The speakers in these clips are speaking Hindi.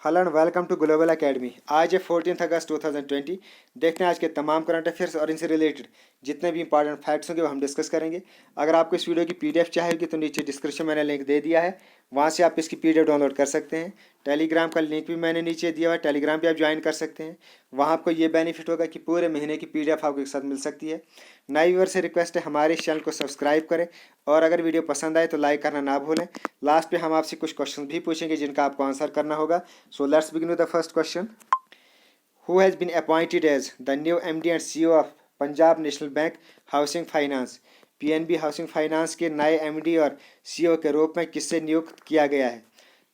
Hello and welcome to global academy. आज है 14 अगस्त 2020। देखते हैं आज के तमाम करंट अफेयर्स और इनसे रिलेटेड जितने भी इंपॉर्टेंट फैक्ट्स होंगे वो हम डिस्कस करेंगे। अगर आपको इस वीडियो की पीडीएफ चाहिए तो नीचे डिस्क्रिप्शन में मैंने लिंक दे दिया है, वहाँ से आप इसकी पीडीएफ डाउनलोड कर सकते हैं। टेलीग्राम का लिंक भी मैंने नीचे दिया हुआ है, टेलीग्राम भी आप ज्वाइन कर सकते हैं। वहाँ आपको ये बेनिफिट होगा कि पूरे महीने की पीडीएफ आपको एक साथ मिल सकती है। नए व्यूअर से रिक्वेस्ट है हमारे इस चैनल को सब्सक्राइब करें और अगर वीडियो पसंद आए तो लाइक करना ना भूलें। लास्ट पे हम आपसे कुछ क्वेश्चन भी पूछेंगे जिनका आपको आंसर करना होगा। So let's begin with the first question. Who has been appointed as the new MD and CEO of Punjab national bank housing finance? PNB housing finance के नए एमडी और सीईओ के रूप में किससे नियुक्त किया गया है?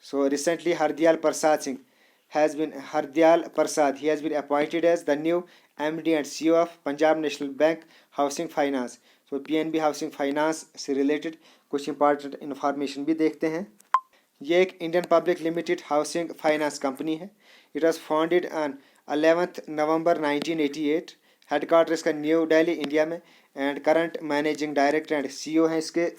So recently Hardayal Prasad Singh he has been appointed as the new MD and CEO of Punjab national bank housing finance. So PNB housing finance से रिलेटेड कुछ इंपॉर्टेंट इन्फॉर्मेशन भी देखते हैं। ये एक Indian public limited housing finance company है। It was founded on 11 November 1988। Headquarter इसका न्यू दिल्ली इंडिया में and current managing director and CEO हैं इसके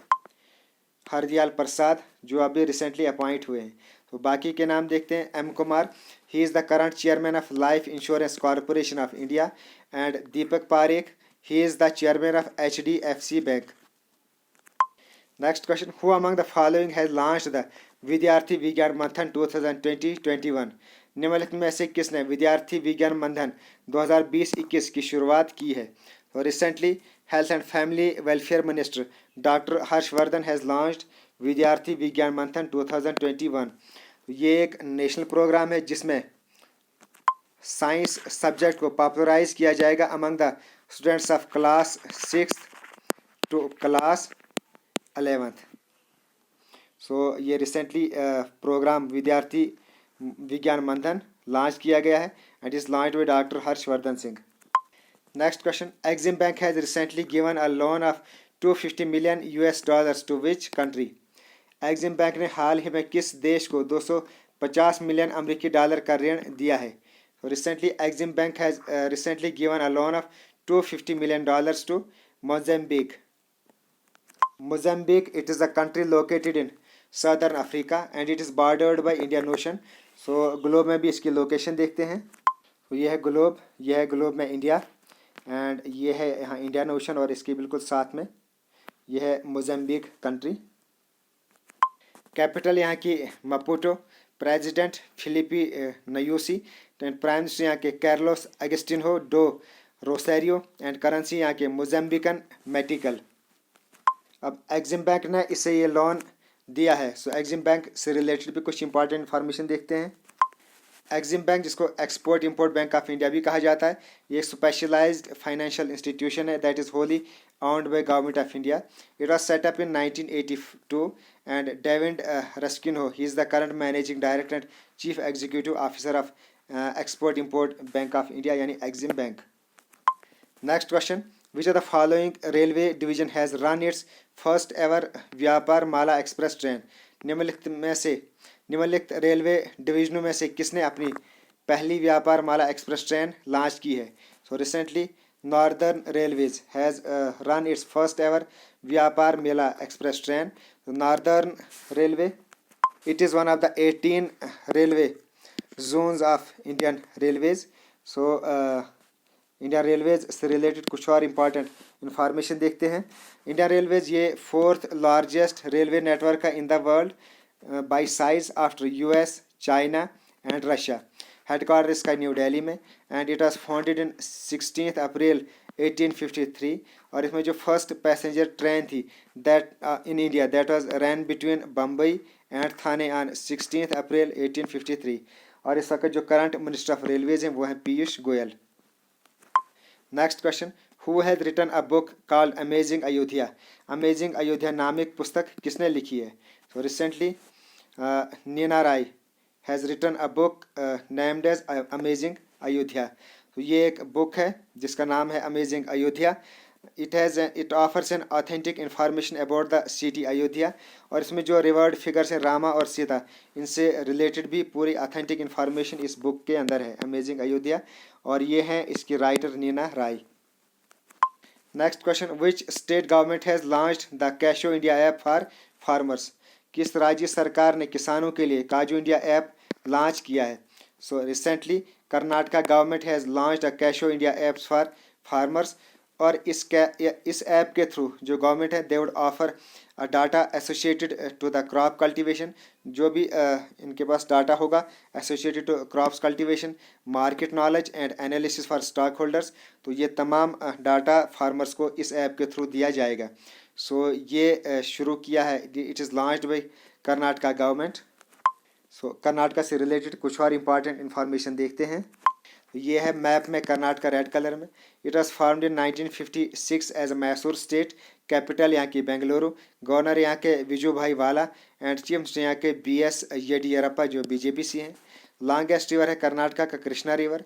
हरदयाल प्रसाद, जो अभी रिसेंटली अपॉइंट हुए हैं। तो बाकी के नाम देखते हैं। M Kumar, he is the current chairman of Life Insurance Corporation of India. And Deepak Parekh, he is the chairman of HDFC bank. Next question, who among the following has launched the Vidyarthi Vigyan मंथन 2020-21? निम्नलिखित में से किसने विद्यार्थी विज्ञान मंथन 2020-21 की शुरुआत की है? तो recently health and family welfare minister doctor Harshvardhan has launched विद्यार्थी विज्ञान मंथन 2021। ये एक नेशनल प्रोग्राम है जिसमें साइंस सब्जेक्ट को पॉपुलराइज किया जाएगा among the students of class 6 to class 11th। So ये रिसेंटली प्रोग्राम विद्यार्थी विज्ञान मंथन लॉन्च किया गया है and is launch by doctor Harshvardhan Singh. Next question, Exim bank has recently given a loan of $250 million to which country? Exim bank ने हाल ही में किस देश को $250 मिलियन अमेरिकी डॉलर का ऋण दिया है? तो recently Exim bank has recently given a loan of $250 million to Mozambique. Mozambique, it is a country located in Southern Africa and it is bordered by Indian Ocean। So globe में भी इसकी लोकेशन देखते हैं। तो ये है ग्लोब में इंडिया एंड ये है यहाँ इंडियन ओशन और इसके बिल्कुल साथ में ये है मोजाम्बिक कंट्री। कैपिटल यहाँ की Maputo, president Filipe Nyusi and prime minister यहाँ के Carlos Agostinho do Rosario and currency यहाँ के मोजाम्बिकन मेटिकल। अब एक्सिम बैंक ने इसे ये लोन दिया है। सो एक्सिम बैंक से रिलेटेड भी कुछ इंपॉर्टेंट इन्फॉर्मेशन देखते हैं। एक्सिम बैंक, जिसको export import bank of India भी कहा जाता है, ये स्पेशलाइज्ड फाइनेंशियल इंस्टीट्यूशन है that is Holi owned by government of India. It was set up in 1982 and David Raskin, he is the current managing director and chief executive officer of Export Import Bank of India यानी Exim Bank. Next question, which of the following railway division has run its first ever व्यापार माला एक्सप्रेस ट्रेन? निम्नलिखित रेलवे डिवीजनों में से किसने अपनी पहली व्यापार माला एक्सप्रेस ट्रेन लॉन्च की है? So recently Northern Railways has run its first ever Vyapar Mela Express train. Northern Railway, it is one of the 18 railway zones of Indian Railways. So Indian Railways से related कुछ और important information देखते हैं। Indian Railways ये 4th largest railway network है in the world by size after US, China and Russia। Headquarter इसका न्यू दिल्ली में and it was founded in 16 अप्रैल 1853। और इसमें जो फर्स्ट पैसेंजर ट्रेन थी that in India that was run between Bombay and Thane on 16 अप्रैल 1853। और इस वक्त जो करंट मिनिस्टर ऑफ रेलवेज हैं वो हैं Piyush Goyal. Next question, who has written a book called Amazing Ayodhya? Amazing Ayodhya नामक पुस्तक किसने लिखी है? तो recently Neena Rai has written a book named as Amazing Ayodhya. तो ये एक बुक है जिसका नाम है Amazing Ayodhya. It offers an authentic information about the city Ayodhya. और इसमें जो रिवर्ड फिगर्स हैं रामा और सीता, इनसे रिलेटेड भी पूरी ऑथेंटिक इन्फॉर्मेशन इस बुक के अंदर है, अमेजिंग अयोध्या। और ये हैं इसकी writer Neena Rai. Next question, which state government has launched the Kasho India app for farmers? किस राज्य सरकार ने किसानों के लिए काजू इंडिया ऐप लॉन्च किया है। So recently Karnataka government has launched a Kasho India apps for farmers, और इस ऐप के थ्रू जो गवर्नमेंट है they would offer data associated to the crop cultivation, जो भी इनके पास डाटा होगा associated to crops cultivation, market knowledge and analysis for stock holders, तो ये तमाम डाटा फार्मर्स को इस ऐप के थ्रू दिया जाएगा। सो ये शुरू किया है, it is launched by Karnataka government. So Karnataka से रिलेटेड कुछ और इम्पॉर्टेंट इन्फॉर्मेशन देखते हैं। ये है मैप में कर्नाटका रेड कलर में। It was formed in 1956 as a Mysore state, capital यहाँ की बेंगलुरु, गवर्नर यहाँ के विजू भाई वाला एंड चीफ मिनिस्टर यहाँ के BS येडियुरप्पा जो BJP से हैं। लॉन्गेस्ट रिवर है कर्नाटका का Krishna river.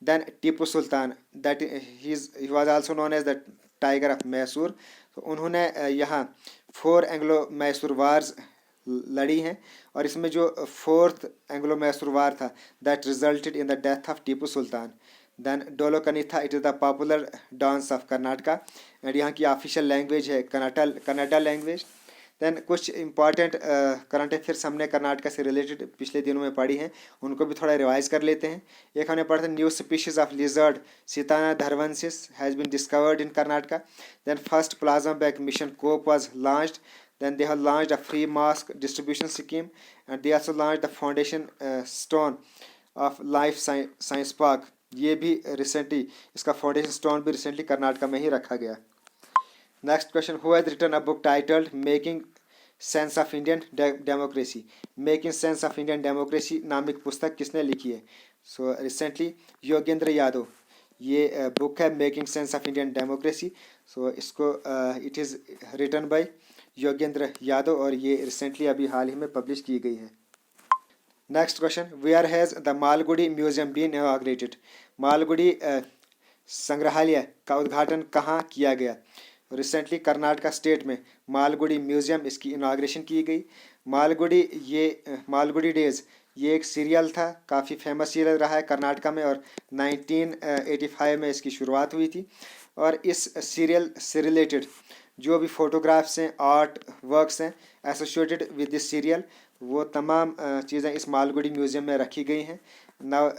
Then Tipu Sultan, that he was also known as the tiger of Mysore. तो उन्होंने यहाँ 4 एंग्लो मैसूर वार्स लड़ी हैं, और इसमें जो 4th एंग्लो मैसूर वार था that resulted in the death of Tipu Sultan. Then Dollu Kunitha, it is the popular dance of Karnataka, and यहाँ की ऑफिशियल लैंग्वेज है कन्नड़ा लैंग्वेज। देन कुछ इंपॉर्टेंट करंट अफेयर्स हमने कर्नाटका से रिलेटेड पिछले दिनों में पढ़ी हैं, उनको भी थोड़ा रिवाइज कर लेते हैं। एक हमने पढ़ा था new species of lizard Sitana dharwarensis has been discovered in Karnataka. Then first plasma bag mission cope was launched. Then they have launched a free mask distribution scheme, and they also launched the foundation stone of Life Science Park. ये भी रिसेंटली, इसका फाउंडेशन स्टोन भी रिसेंटली कर्नाटका में ही रखा गया। Next question, who has written a book titled making sense of Indian democracy. Making sense of Indian democracy नामक पुस्तक किसने लिखी है? सो रिसेंटली योगेंद्र यादव, ये बुक है making sense of Indian democracy. So इसको it is written by Yogendra Yadav, और ये रिसेंटली अभी हाल ही में पब्लिश की गई है। Next question, where has the Malgudi museum been inaugurated. Malgudi संग्रहालय का उद्घाटन कहाँ किया गया? रिसेंटली कर्नाटका स्टेट में मालगुडी म्यूजियम, इसकी इनॉग्रेशन की गई। मालगुडी डेज ये एक सीरियल था, काफ़ी फेमस सीरियल रहा है कर्नाटका में, और 1985 में इसकी शुरुआत हुई थी। और इस सीरियल से रिलेटेड जो भी फोटोग्राफ्स हैं, आर्ट वर्क्स हैं एसोसिएटेड विद दिस सीरियल, वो तमाम चीज़ें इस मालगुडी म्यूज़ियम में रखी गई हैं। नाउ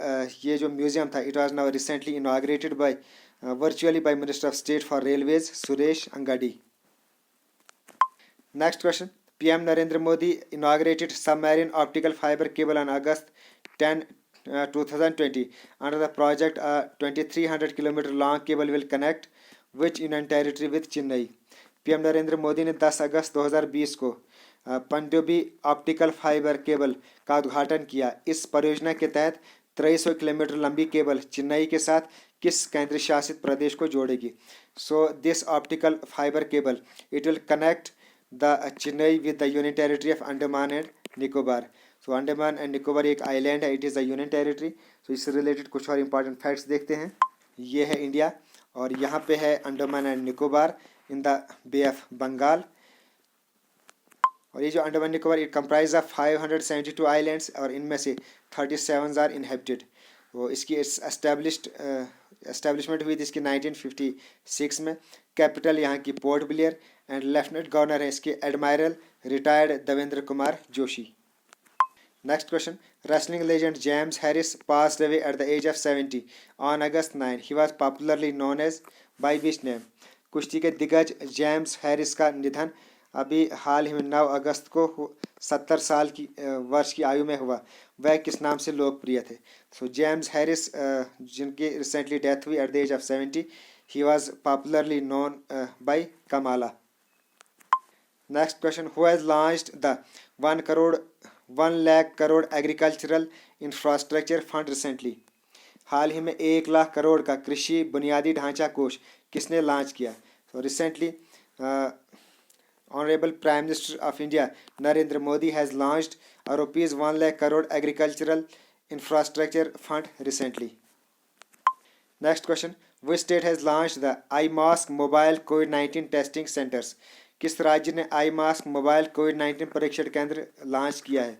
ये जो म्यूज़ियम था it was now recently inaugurated by virtually by minister of state for railways Suresh Angadi. Next question, PM Narendra Modi inaugurated submarine optical fibre cable on August 10, 2020 under the project. 2300 kilometer long cable will connect which union territory with Chennai. PM Narendra Modi ने 10 अगस्त 2020 को पनडुब्बी ऑप्टिकल फाइबर केबल का उद्घाटन किया। इस परियोजना के तहत 2300 किलोमीटर लंबी केबल चेन्नई के साथ किस केंद्र शासित प्रदेश को जोड़ेगी? So this optical fibre cable it will connect the Chennai with the union territory of Andaman and Nicobar. So Andaman and Nicobar एक आइलैंड है, it is the union territory. So इससे रिलेटेड कुछ और इंपॉर्टेंट फैक्ट्स देखते हैं। ये है इंडिया, और यहाँ पे है Andaman and Nicobar in the Bay of Bengal. और ये जो Andaman Nicobar it comprise of 572 islands, और इनमें से 37 आर इनहेबिटेड। वो इसकी एस्टेब्लिशमेंट हुई थी इसकी 1956 में। कैपिटल यहाँ की Port Blair, and lieutenant governor है इसके admiral retired Devendra Kumar Joshi. Next question, wrestling legend James Harris passed away at the age of 70 on August 9. He was popularly known as by which name? कुश्ती के दिग्गज जेम्स हैरिस का निधन अभी हाल ही में 9 अगस्त को 70 साल की वर्ष की आयु में हुआ। वह किस नाम से लोकप्रिय थे? सो जेम्स हैरिस, जिनकी रिसेंटली डेथ हुई at the age of 70, he was popularly known by Kamala. Next question, who has launched the 1 lakh crore agricultural infrastructure fund recently? हाल ही में 1 लाख करोड़ का कृषि बुनियादी ढांचा कोष किसने लॉन्च किया? तो recently honourable prime minister of India Narendra Modi has launched a rupees 1 lakh crore agricultural infrastructure fund recently. Next question, which state has launched the iMask mobile COVID-19 testing centers? किस राज्य ने iMask मोबाइल कोविड-19 परीक्षण केंद्र लॉन्च किया है?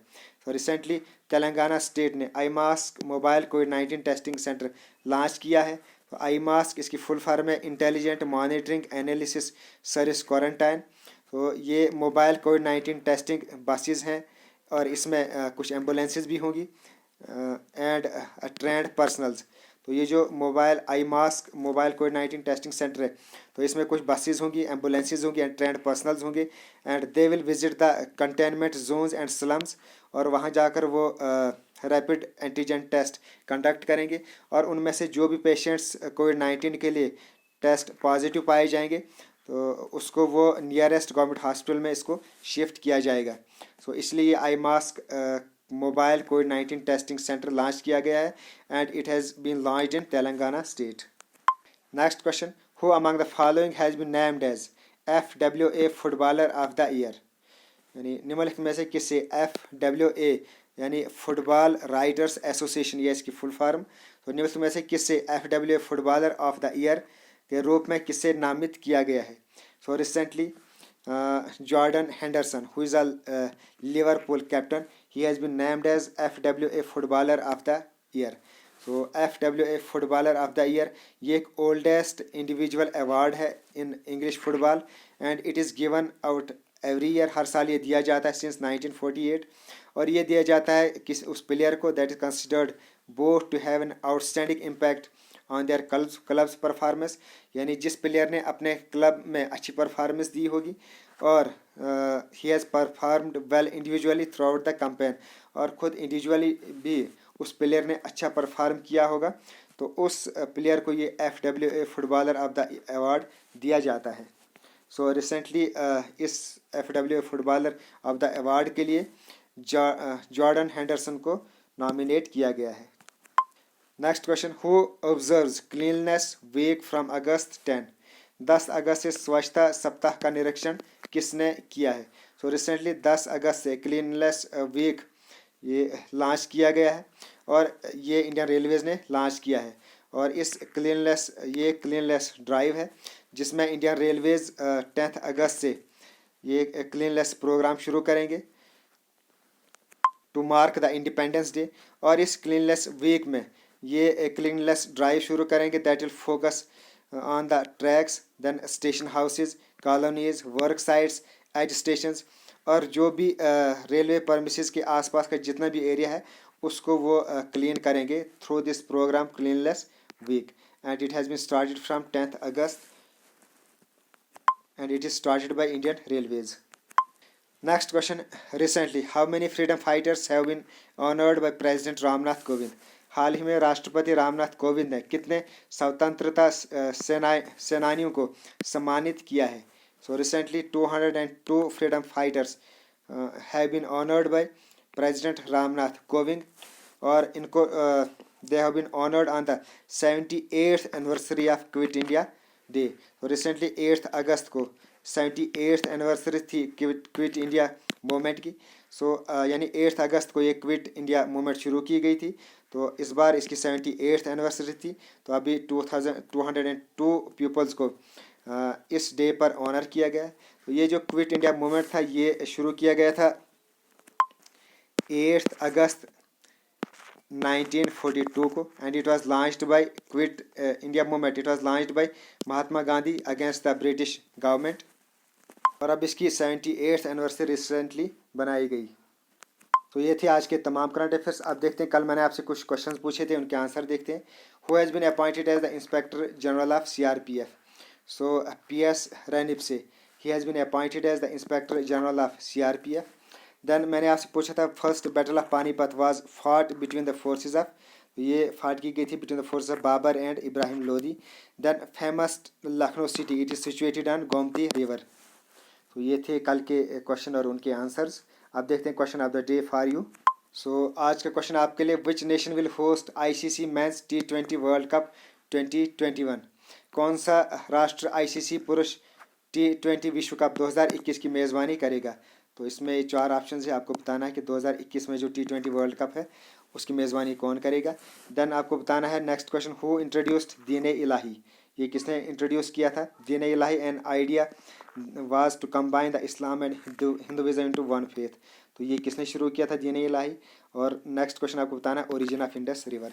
तो रिसेंटली तेलंगाना स्टेट ने iMask मोबाइल कोविड-19 टेस्टिंग सेंटर लॉन्च किया है। तो iMask इसकी फुल फॉर्म है intelligent monitoring analysis service quarantine. तो ये मोबाइल कोविड-19 टेस्टिंग बसेस हैं, और इसमें कुछ एम्बुलेंसेस भी होंगी। And trained personnels. तो ये जो मोबाइल आई मास्क मोबाइल कोविड-19 टेस्टिंग सेंटर है, तो इसमें कुछ बसेस होंगी, एम्बुलेंसेज होंगी एंड ट्रेंड पर्सनल्स होंगे and they will visit the containment zones and slums. और वहाँ जाकर वो रैपिड एंटीजन टेस्ट कंडक्ट करेंगे और उनमें से जो भी पेशेंट्स कोविड-19 के लिए टेस्ट पॉजिटिव पाए जाएंगे तो उसको वो नियरेस्ट गवर्नमेंट हॉस्पिटल में इसको शिफ्ट किया जाएगा। सो इसलिए आई मास्क मोबाइल कोविड-19 टेस्टिंग सेंटर लॉन्च किया गया है and it has been launched in Telangana state. Next question, who among the following has been named as FWA footballer of the year. यानी निम्नलिखित में से किसे FWA यानी फुटबॉल राइटर्स एसोसिएशन, ये इसकी फुल फॉर्म, तो निम्नलिखित में से किसे FWA footballer of the year के रूप में किसे नामित किया गया है। So recently Jordan Henderson who is a Liverpool captain, he has been named as FWA footballer of the year. So FWA footballer of the year ये एक ओल्डेस्ट इंडिविजुअल अवार्ड है in English football and it is given out every year. हर साल ये दिया जाता है सिंस 1948 और ये दिया जाता है किस उस प्लेयर को that is considered both to have an outstanding impact on their clubs performance, यानी जिस प्लेयर ने अपने क्लब में अच्छी परफॉर्मेंस दी होगी और he has performed well individually through out the campaign, और ख़ुद इंडिविजुअली भी उस प्लेयर ने अच्छा परफॉर्म किया होगा तो उस प्लेयर को ये FWA footballer of the award दिया जाता है। सो रिसेंटली इस FWA footballer of the award के लिए जॉर्डन हेंडरसन को नॉमिनेट किया गया है। Next question, who observes cleanliness week from अगस्त 10। 10 अगस्त से स्वच्छता सप्ताह का निरीक्षण किसने किया है। सो रिसेंटली 10 अगस्त से क्लीननेस वीक ये लॉन्च किया गया है और ये इंडियन रेलवेज़ ने लॉन्च किया है और इस क्लीननेस ड्राइव है जिसमें इंडियन रेलवेज़ 10 अगस्त से ये क्लीननेस प्रोग्राम शुरू करेंगे to mark the Independence Day. और इस क्लीननेस वीक में ये क्लीननेस ड्राइव शुरू करेंगे that will focus on the tracks, then station houses, colonies, work sites, as stations, और जो भी रेलवे परमिसेस के आसपास का जितना भी एरिया है उसको वो क्लीन करेंगे through this programme cleanliness week and it has been started from 10th अगस्त and it is started by Indian Railways. Next question, recently how many freedom fighters have been honored by President Ramnath Kovind। हाल ही में राष्ट्रपति रामनाथ कोविंद ने कितने स्वतंत्रता सेनानियों को सम्मानित किया है। So recently 202 freedom fighters have been honoured by president Ramnath Kovind और इनको they have been honoured on the 78th anniversary of Quit India Day. तो रिसेंटली 8 अगस्त को 78th एनिवर्सरी थी क्विट इंडिया मूवमेंट की। सो यानी 8 अगस्त को ये क्विट इंडिया मूवमेंट शुरू की गई थी तो इस बार इसकी 78th एनिवर्सरी थी। तो अभी 202 पीपल्स को इस डे पर ऑनर किया गया। तो ये जो क्विट इंडिया मूवमेंट था ये शुरू किया गया था 8 अगस्त 1942 को and it was launched by quit India movement, it was launched by Mahatma Gandhi against the British government और अब इसकी 78th एनिवर्सरी रिसेंटली बनाई गई। तो ये थे आज के तमाम करंट अफेयर्स। अब देखते हैं, कल मैंने आपसे कुछ क्वेश्चंस पूछे थे उनके आंसर देखते हैं। Who has been appointed as the inspector general of CRPF। So PS Ranipse he has been appointed as the inspector general of CRPF। Then मैंने आपसे पूछा था first battle of Panipat was fought between the forces of, ये फाइट की गई थी between the forces of Babur and Ibrahim Lodi. Then famous Lucknow city it is situated on Gomti river. तो ये थे कल के क्वेश्चन और उनके आंसर्स। अब देखते हैं question of the day for you. So आज का क्वेश्चन आपके लिए, which nation will host ICC men's T20 world cup 2021। कौन सा राष्ट्र ICC पुरुष T20 विश्व कप 2021 की मेज़बानी करेगा। तो इसमें 4 ऑप्शन है, आपको बताना है कि 2021 में जो T20 वर्ल्ड कप है उसकी मेज़बानी कौन करेगा। देन आपको बताना है next question, who introduced Din-i Ilahi, ये किसने इंट्रोड्यूस किया था। Din-i Ilahi an idea was to combine the Islam and Hinduism into one faith, तो ये किसने शुरू किया था दीन-ए इलाही। और नेक्स्ट क्वेश्चन आपको बताना है ओरिजिन ऑफ इंडस रिवर।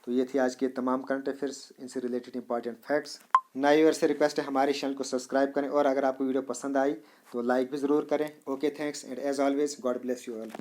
तो ये थी आज के तमाम करंट अफेयर्स, इनसे रिलेटेड इंपॉर्टेंट फैक्ट्स। नए व्यूअर से रिक्वेस्ट है हमारे चैनल को सब्सक्राइब करें और अगर आपको वीडियो पसंद आई तो लाइक भी ज़रूर करें। Okay, thanks and as always God bless you all.